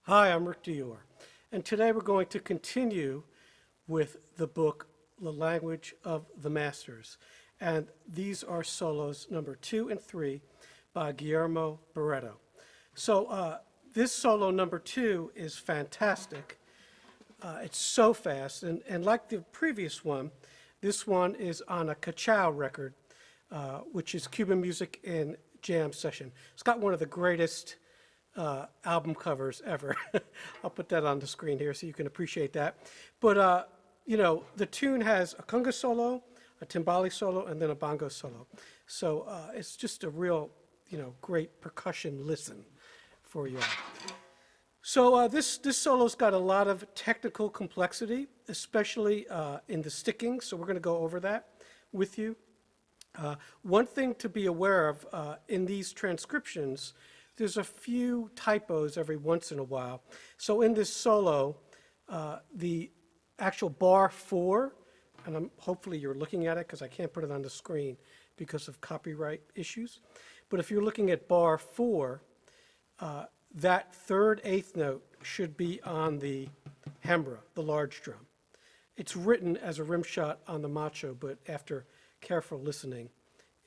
Hi, I'm Rick Dior, and today we're going to continue with the book, The Language of the Masters. And these are solos number 2 and 3 by Guillermo Barreto. So this solo number 2 is fantastic. It's so fast, and like the previous one, this one is on a Cachao record, which is Cuban Music in Jam Session. It's got one of the greatest album covers ever. I'll put that on the screen here so you can appreciate that. But, you know, the tune has a conga solo, a timbale solo, and then a bongo solo. So it's just a real, you know, great percussion listen for you all. So this solo's got a lot of technical complexity, especially in the sticking, so we're going to go over that with you. One thing to be aware of in these transcriptions, there's a few typos every once in a while. So in this solo, the actual bar 4, and hopefully you're looking at it because I can't put it on the screen because of copyright issues. But if you're looking at bar 4, that third eighth note should be on the hembra, the large drum. It's written as a rim shot on the macho, but after careful listening,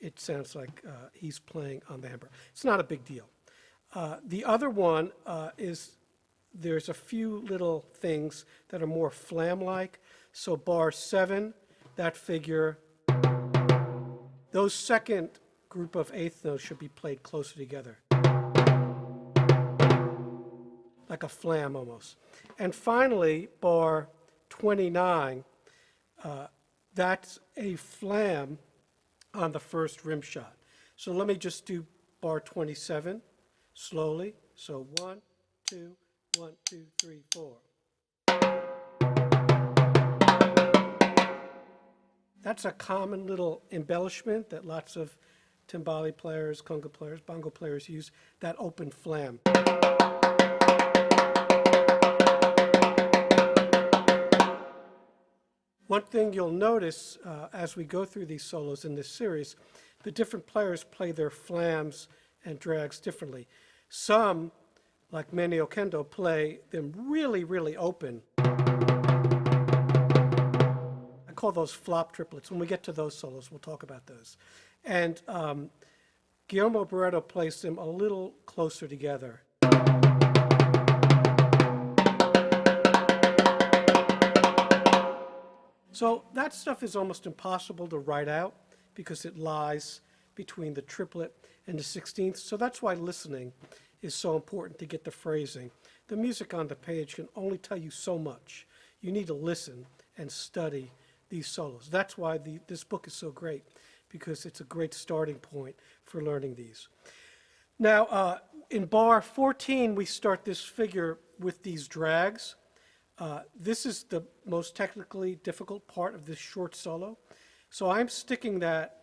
it sounds like he's playing on the hembra. It's not a big deal. The other one is there's a few little things that are more flam-like. So bar 7, that figure, those second group of eighth notes should be played closer together, like a flam almost. And finally, bar 29, that's a flam on the first rim shot. So let me just do bar 27 slowly. So 1, 2, 1, 2, 3, 4. That's a common little embellishment that lots of timbale players, conga players, bongo players use, that open flam. One thing you'll notice as we go through these solos in this series, the different players play their flams and drags differently. Some, like Manny Oquendo, play them really, really open. I call those flop triplets. When we get to those solos, we'll talk about those. And Guillermo Barreto plays them a little closer together. So that stuff is almost impossible to write out because it lies between the triplet and the 16th. So that's why listening is so important to get the phrasing. The music on the page can only tell you so much. You need to listen and study these solos. That's why this book is so great, because it's a great starting point for learning these. Now, in bar 14, we start this figure with these drags. This is the most technically difficult part of this short solo. So I'm sticking that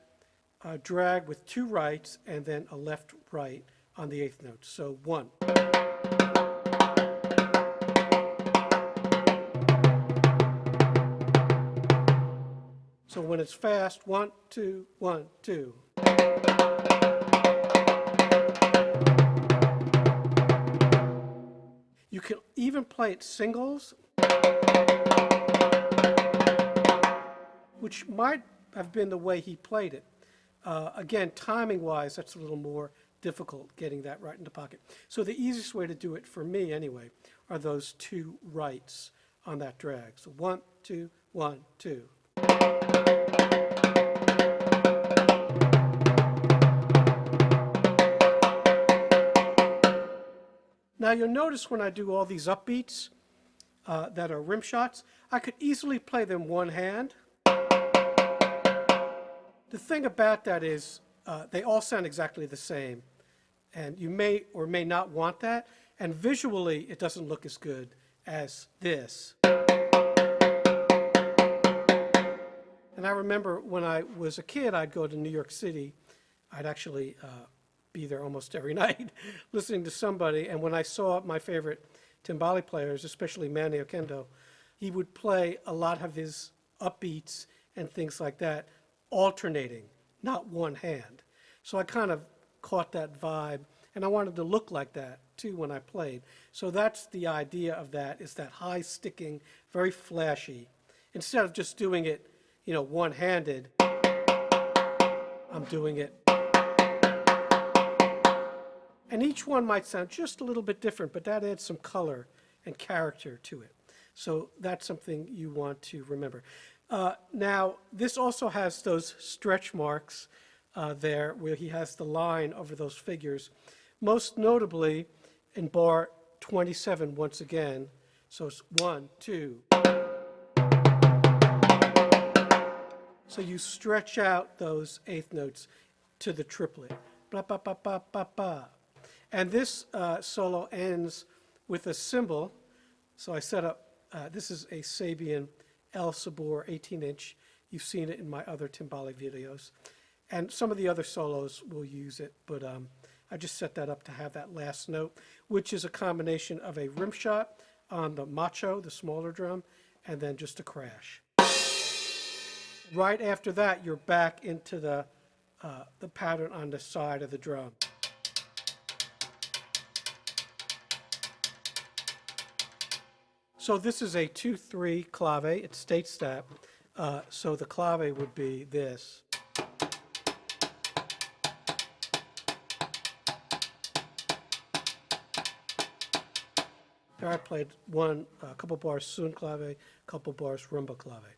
drag with 2 rights and then a left-right on the 8th note. So 1. So when it's fast, 1, 2, 1, 2. You can even play it singles, which might have been the way he played it. Again, timing-wise, that's a little more difficult getting that right in the pocket. So the easiest way to do it for me, anyway, are those two rights on that drag. So 1, 2, 1, 2. Now you'll notice when I do all these upbeats that are rim shots, I could easily play them one hand. The thing about that is they all sound exactly the same. And you may or may not want that. And visually, it doesn't look as good as this. And I remember when I was a kid, I'd go to New York City. I'd actually be there almost every night listening to somebody. And when I saw my favorite timbale players, especially Manny Oquendo, he would play a lot of his upbeats and things like that, alternating, not one hand. So I kind of caught that vibe, and I wanted to look like that too when I played. So that's the idea of that, is that high sticking, very flashy. Instead of just doing it, you know, one-handed, I'm doing it. And each one might sound just a little bit different, but that adds some color and character to it. So that's something you want to remember. Now, this also has those stretch marks there where he has the line over those figures. Most notably in bar 27 once again. So it's 1, 2. So you stretch out those eighth notes to the triplet. Blah, blah, blah, blah, blah, blah. And this solo ends with a cymbal. So I set up, this is a Sabian El Sabor 18-inch. You've seen it in my other timbale videos. And some of the other solos will use it, but I just set that up to have that last note, which is a combination of a rim shot on the macho, the smaller drum, and then just a crash. Right after that, you're back into the pattern on the side of the drum. So this is a 2-3 clave. It states that. So the clave would be this. There I played a couple bars sun clave, a couple bars rumba clave.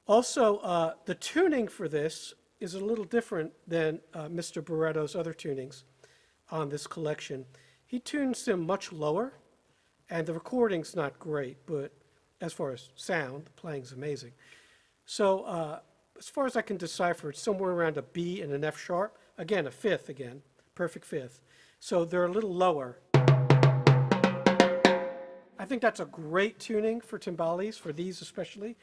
Also, the tuning for this is a little different than Mr. Barreto's other tunings on this collection. He tunes them much lower, and the recording's not great, but as far as sound, the playing's amazing. So as far as I can decipher, it's somewhere around a B and an F sharp. Again, a fifth again, perfect fifth. So they're a little lower. I think that's a great tuning for timbales, for these especially.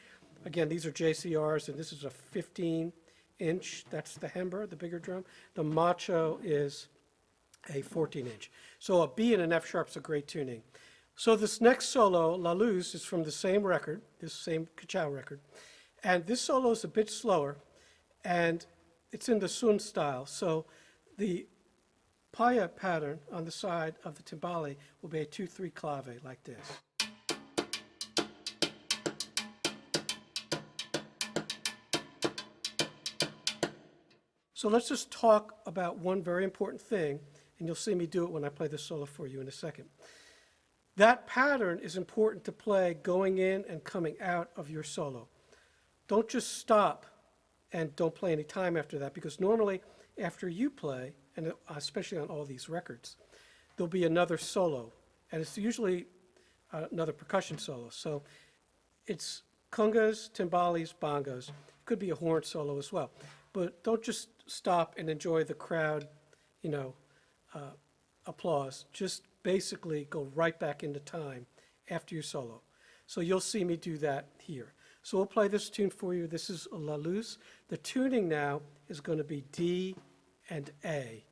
Again, these are JCRs, and this is a 15-inch. That's the Hember, the bigger drum. The Macho is a 14-inch. So a B and an F sharp's a great tuning. So this next solo, La Luz, is from the same record, this same Cachao record. And this solo is a bit slower, and it's in the sun style. So the paya pattern on the side of the timbale will be a 2-3 clave like this. So let's just talk about one very important thing, and you'll see me do it when I play this solo for you in a second. That pattern is important to play going in and coming out of your solo. Don't just stop and don't play any time after that, because normally after you play, and especially on all these records, there'll be another solo, and it's usually another percussion solo. So it's congas, timbales, bongos. It could be a horn solo as well. But don't just stop and enjoy the crowd, applause. Just basically go right back into time after your solo. So you'll see me do that here. So we'll play this tune for you. This is La Luz. The tuning now is going to be D and A.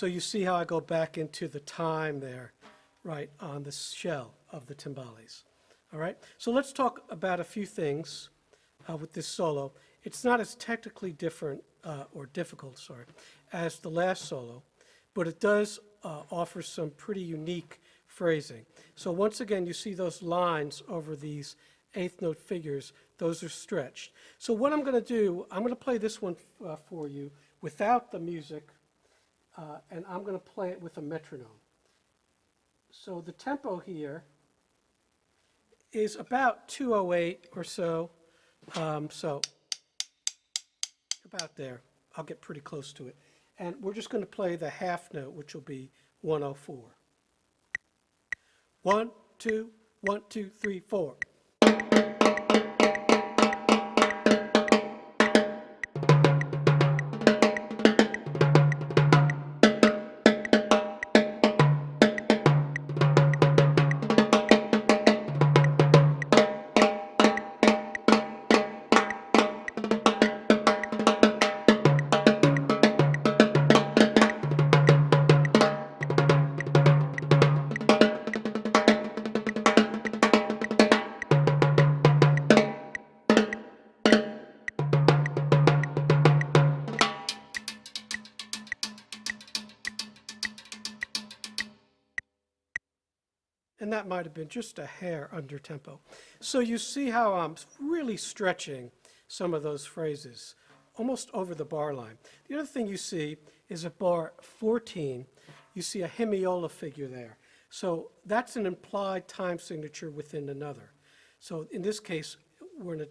So you see how I go back into the time there, right, on the shell of the timbales. All right, so let's talk about a few things with this solo. It's not as technically different or difficult, sorry, as the last solo, but it does offer some pretty unique phrasing. So once again, you see those lines over these eighth note figures, those are stretched. So what I'm going to do, I'm going to play this one for you without the music, and I'm going to play it with a metronome. So the tempo here is about 208 or so, so about there. I'll get pretty close to it. And we're just going to play the half note, which will be 104. 1, 2, 1, 2, 3, 4. And that might have been just a hair under tempo. So you see how I'm really stretching some of those phrases, almost over the bar line. The other thing you see is at bar 14, you see a hemiola figure there. So that's an implied time signature within another. So in this case, we're in a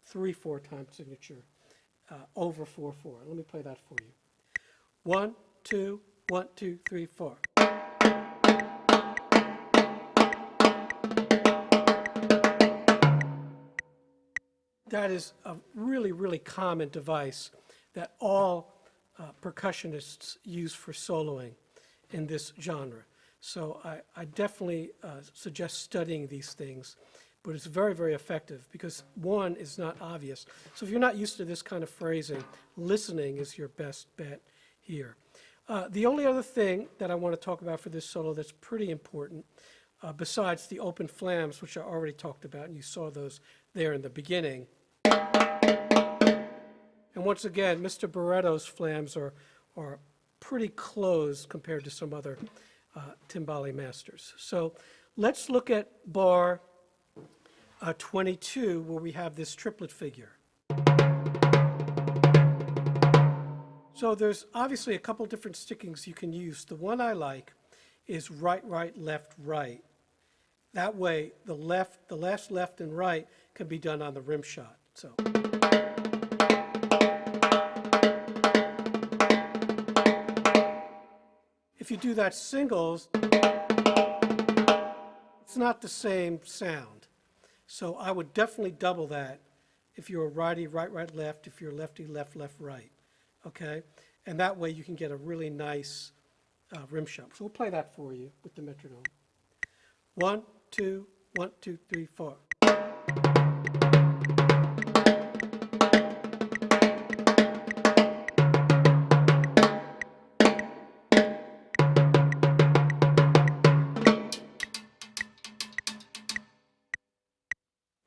3/4 time signature over 4/4. Let me play that for you. 1, 2, 1, 2, 3, 4. That is a really, really common device that all percussionists use for soloing in this genre. So I definitely suggest studying these things, but it's very, very effective because one is not obvious. So if you're not used to this kind of phrasing, listening is your best bet here. The only other thing that I want to talk about for this solo that's pretty important, besides the open flams, which I already talked about, and you saw those there in the beginning. And once again, Mr. Barreto's flams are pretty closed compared to some other timbale masters. So let's look at bar 22, where we have this triplet figure. So there's obviously a couple different stickings you can use. The one I like is right, right, left, right. That way, the last left and right can be done on the rim shot. So. If you do that singles, it's not the same sound. So I would definitely double that if you're a righty, right, right, left, if you're a lefty, left, left, right. Okay? And that way you can get a really nice rim shot. So we'll play that for you with the metronome. 1, 2, 1, 2, 3, 4.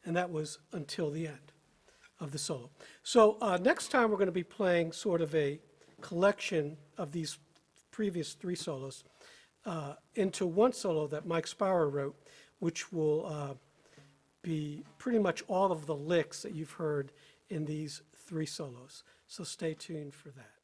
And that was until the end of the solo. So next time we're going to be playing sort of a collection of these previous 3 solos into one solo that Mike Spiro wrote, which will be pretty much all of the licks that you've heard in these 3 solos. So stay tuned for that.